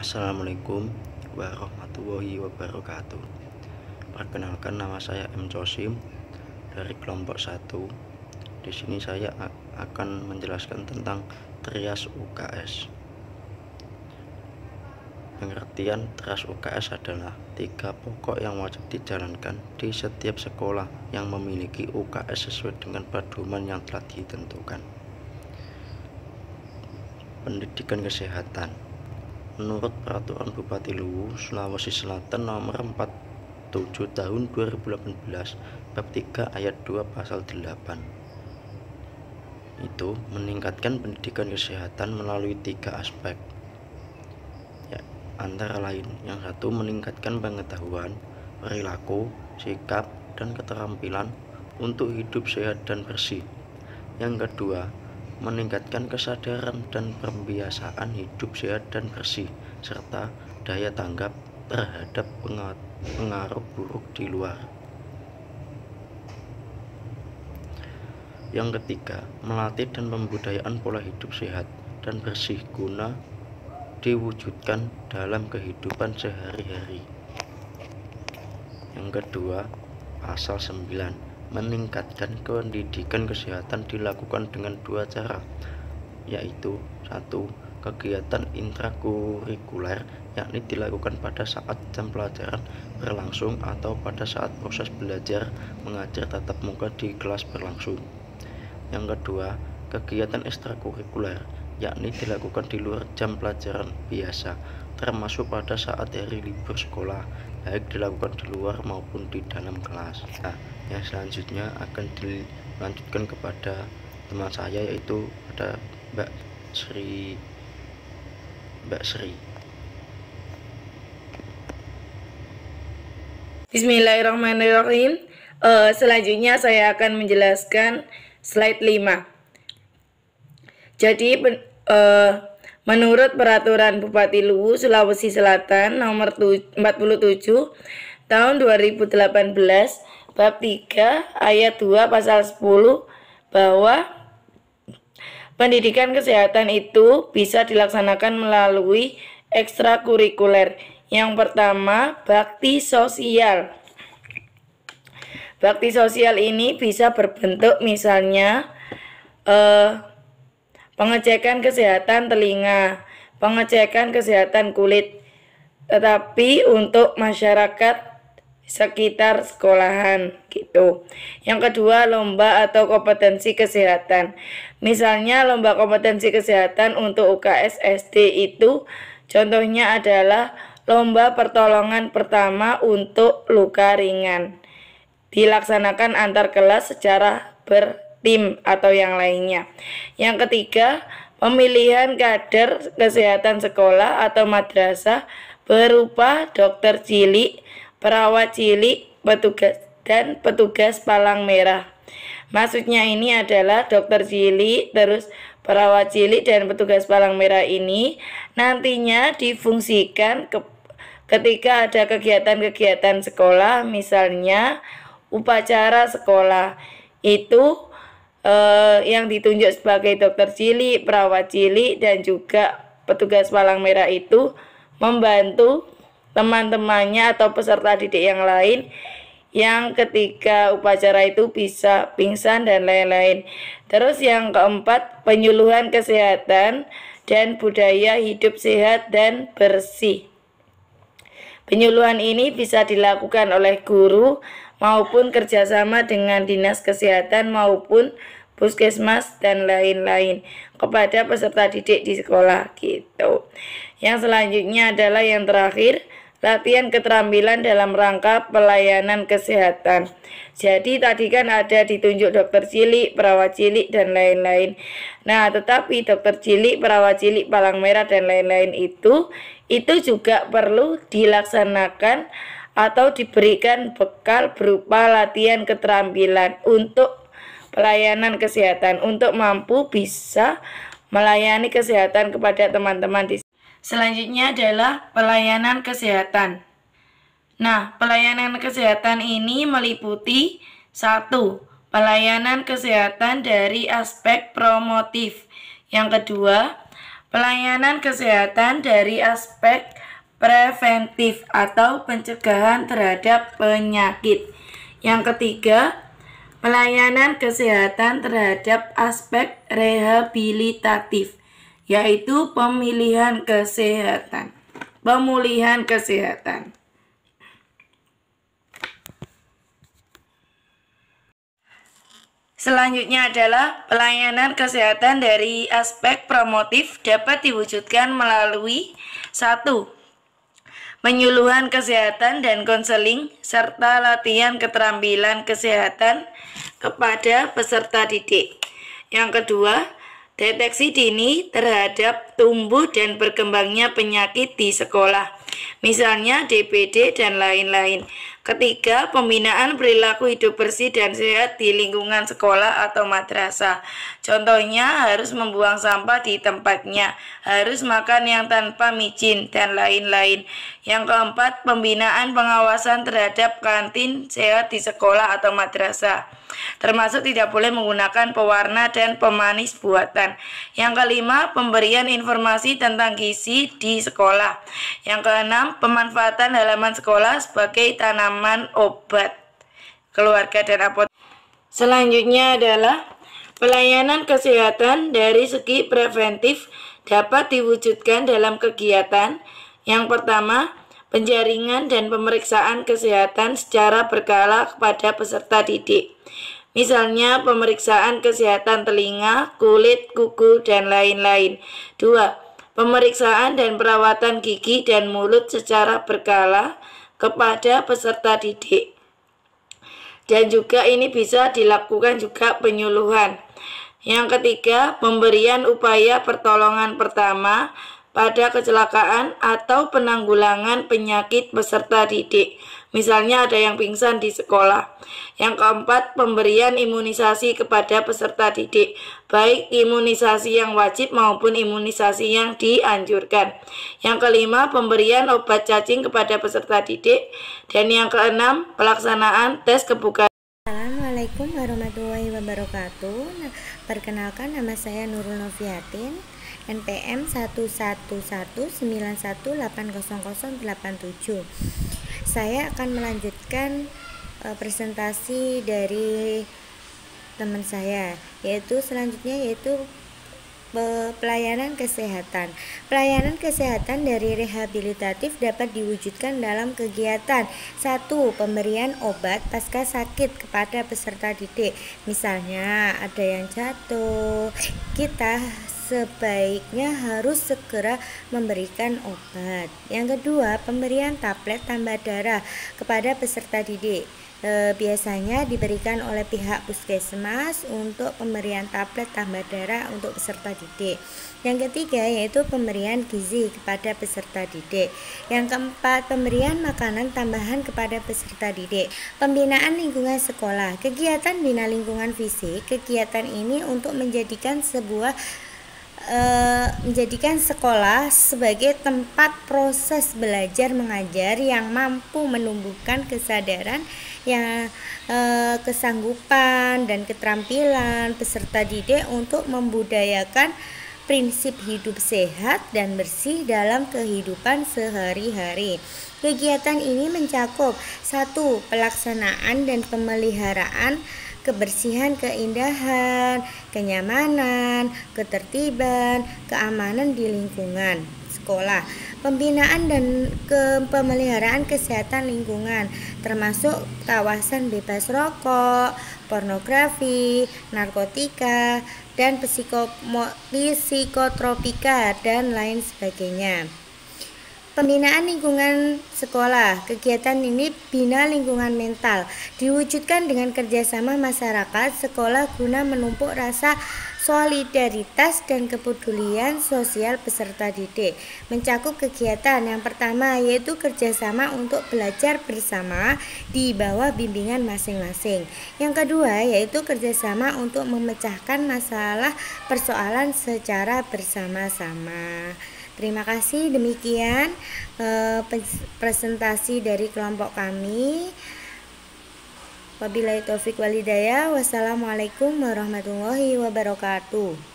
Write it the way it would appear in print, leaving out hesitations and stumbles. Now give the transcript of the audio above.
Assalamualaikum warahmatullahi wabarakatuh. Perkenalkan, nama saya M. Cosim dari kelompok 1. Di sini saya akan menjelaskan tentang trias UKS. Pengertian trias UKS adalah 3 pokok yang wajib dijalankan di setiap sekolah yang memiliki UKS sesuai dengan pedoman yang telah ditentukan. Pendidikan kesehatan. Menurut Peraturan Bupati Luwu, Sulawesi Selatan Nomor 47 Tahun 2018 Bab 3 Ayat 2 Pasal 8, itu meningkatkan pendidikan kesehatan melalui 3 aspek, ya, antara lain yang satu meningkatkan pengetahuan, perilaku, sikap, dan keterampilan untuk hidup sehat dan bersih. Yang kedua, meningkatkan kesadaran dan pembiasaan hidup sehat dan bersih, serta daya tanggap terhadap pengaruh buruk di luar. Yang ketiga, melatih dan pembudayaan pola hidup sehat dan bersih guna diwujudkan dalam kehidupan sehari-hari. Yang kedua, pasal 9, meningkatkan pendidikan kesehatan dilakukan dengan 2 cara, yaitu 1. Kegiatan intrakurikuler, yakni dilakukan pada saat jam pelajaran berlangsung atau pada saat proses belajar mengajar tatap muka di kelas berlangsung. Yang kedua, kegiatan ekstrakurikuler, yakni dilakukan di luar jam pelajaran biasa, termasuk pada saat hari libur sekolah, baik dilakukan di luar maupun di dalam kelas. Nah, yang selanjutnya akan dilanjutkan kepada teman saya, yaitu pada Mbak Sri. Bismillahirrahmanirrahim. Selanjutnya saya akan menjelaskan slide 5. Jadi menurut Peraturan Bupati Luwu, Sulawesi Selatan Nomor 47 Tahun 2018 Bab 3 Ayat 2 Pasal 10 bahwa pendidikan kesehatan itu bisa dilaksanakan melalui ekstrakurikuler. Yang pertama, bakti sosial. Bakti sosial ini bisa berbentuk misalnya pengecekan kesehatan telinga, pengecekan kesehatan kulit, tetapi untuk masyarakat sekitar sekolahan gitu. Yang kedua, lomba atau kompetensi kesehatan. Misalnya lomba kompetensi kesehatan untuk UKS SD itu contohnya adalah lomba pertolongan pertama untuk luka ringan. Dilaksanakan antar kelas secara bertim atau yang lainnya. Yang ketiga, pemilihan kader kesehatan sekolah atau madrasah berupa dokter cilik, perawat cilik, petugas palang merah. Maksudnya ini adalah dokter cilik, terus perawat cilik dan petugas palang merah ini nantinya difungsikan ketika ada kegiatan-kegiatan sekolah, misalnya upacara sekolah. Itu yang ditunjuk sebagai dokter cilik, perawat cilik, dan juga petugas palang merah itu membantu teman-temannya atau peserta didik yang lain yang ketika upacara itu bisa pingsan dan lain-lain. Terus yang keempat, penyuluhan kesehatan dan budaya hidup sehat dan bersih. Penyuluhan ini bisa dilakukan oleh guru maupun kerjasama dengan dinas kesehatan maupun puskesmas dan lain-lain kepada peserta didik di sekolah gitu. Yang selanjutnya adalah yang terakhir, latihan keterampilan dalam rangka pelayanan kesehatan. Jadi tadi kan ada ditunjuk dokter cilik, perawat cilik, dan lain-lain. Nah, tetapi dokter cilik, perawat cilik, palang merah, dan lain-lain itu juga perlu dilaksanakan atau diberikan bekal berupa latihan keterampilan untuk pelayanan kesehatan, untuk mampu bisa melayani kesehatan kepada teman-teman di. Selanjutnya adalah pelayanan kesehatan. Nah, pelayanan kesehatan ini meliputi 1. Pelayanan kesehatan dari aspek promotif. Yang kedua, Pelayanan kesehatan dari aspek preventif atau pencegahan terhadap penyakit. Yang ketiga, pelayanan kesehatan terhadap aspek rehabilitatif, yaitu pemulihan kesehatan. Selanjutnya adalah pelayanan kesehatan dari aspek promotif dapat diwujudkan melalui 1. Penyuluhan kesehatan dan konseling serta latihan keterampilan kesehatan kepada peserta didik. Yang kedua, deteksi dini terhadap tumbuh dan berkembangnya penyakit di sekolah, misalnya DBD dan lain-lain. Ketiga, pembinaan perilaku hidup bersih dan sehat di lingkungan sekolah atau madrasah. Contohnya harus membuang sampah di tempatnya, harus makan yang tanpa micin, dan lain-lain. Yang keempat, pembinaan pengawasan terhadap kantin sehat di sekolah atau madrasah, termasuk tidak boleh menggunakan pewarna dan pemanis buatan. Yang kelima, pemberian informasi tentang gizi di sekolah. Yang keenam, pemanfaatan halaman sekolah sebagai tanaman obat keluarga dan apotek. Selanjutnya adalah pelayanan kesehatan dari segi preventif dapat diwujudkan dalam kegiatan. Yang pertama, penjaringan dan pemeriksaan kesehatan secara berkala kepada peserta didik. Misalnya pemeriksaan kesehatan telinga, kulit, kuku, dan lain-lain. 2. Pemeriksaan dan perawatan gigi dan mulut secara berkala kepada peserta didik. Dan juga ini bisa dilakukan juga penyuluhan. Yang ketiga, pemberian upaya pertolongan pertama pada kecelakaan atau penanggulangan penyakit peserta didik. Misalnya ada yang pingsan di sekolah. Yang keempat, pemberian imunisasi kepada peserta didik, baik imunisasi yang wajib maupun imunisasi yang dianjurkan. Yang kelima, pemberian obat cacing kepada peserta didik. Dan yang keenam, pelaksanaan tes kebugaran. Assalamualaikum warahmatullahi wabarakatuh. Perkenalkan, nama saya Nurul Noviatin, NPM 11191800087. Saya akan melanjutkan presentasi dari teman saya, yaitu pelayanan kesehatan. Pelayanan kesehatan dari rehabilitatif dapat diwujudkan dalam kegiatan 1. Pemberian obat pasca sakit kepada peserta didik. Misalnya ada yang jatuh, kita sebaiknya harus segera memberikan obat. Yang kedua, pemberian tablet tambah darah kepada peserta didik. Biasanya diberikan oleh pihak puskesmas untuk pemberian tablet tambah darah untuk peserta didik. Yang ketiga yaitu pemberian gizi kepada peserta didik. Yang keempat, pemberian makanan tambahan kepada peserta didik. Pembinaan lingkungan sekolah. Kegiatan bina lingkungan fisik. Kegiatan ini untuk menjadikan sekolah sebagai tempat proses belajar mengajar yang mampu menumbuhkan kesadaran, kesanggupan dan keterampilan peserta didik untuk membudayakan prinsip hidup sehat dan bersih dalam kehidupan sehari-hari. Kegiatan ini mencakup 1. Pelaksanaan dan pemeliharaan kebersihan, keindahan, kenyamanan, ketertiban, keamanan di lingkungan sekolah. Pembinaan dan pemeliharaan kesehatan lingkungan, termasuk kawasan bebas rokok, pornografi, narkotika, dan psikotropika, dan lain sebagainya. Pembinaan lingkungan sekolah. Kegiatan ini bina lingkungan mental, diwujudkan dengan kerjasama masyarakat sekolah guna menumpuk rasa solidaritas dan kepedulian sosial peserta didik. Mencakup kegiatan yang pertama yaitu kerjasama untuk belajar bersama di bawah bimbingan masing-masing. Yang kedua yaitu kerjasama untuk memecahkan masalah persoalan secara bersama-sama. Terima kasih, demikian presentasi dari kelompok kami. Wabillahi taufik wal hidayah. Wassalamualaikum warahmatullahi wabarakatuh.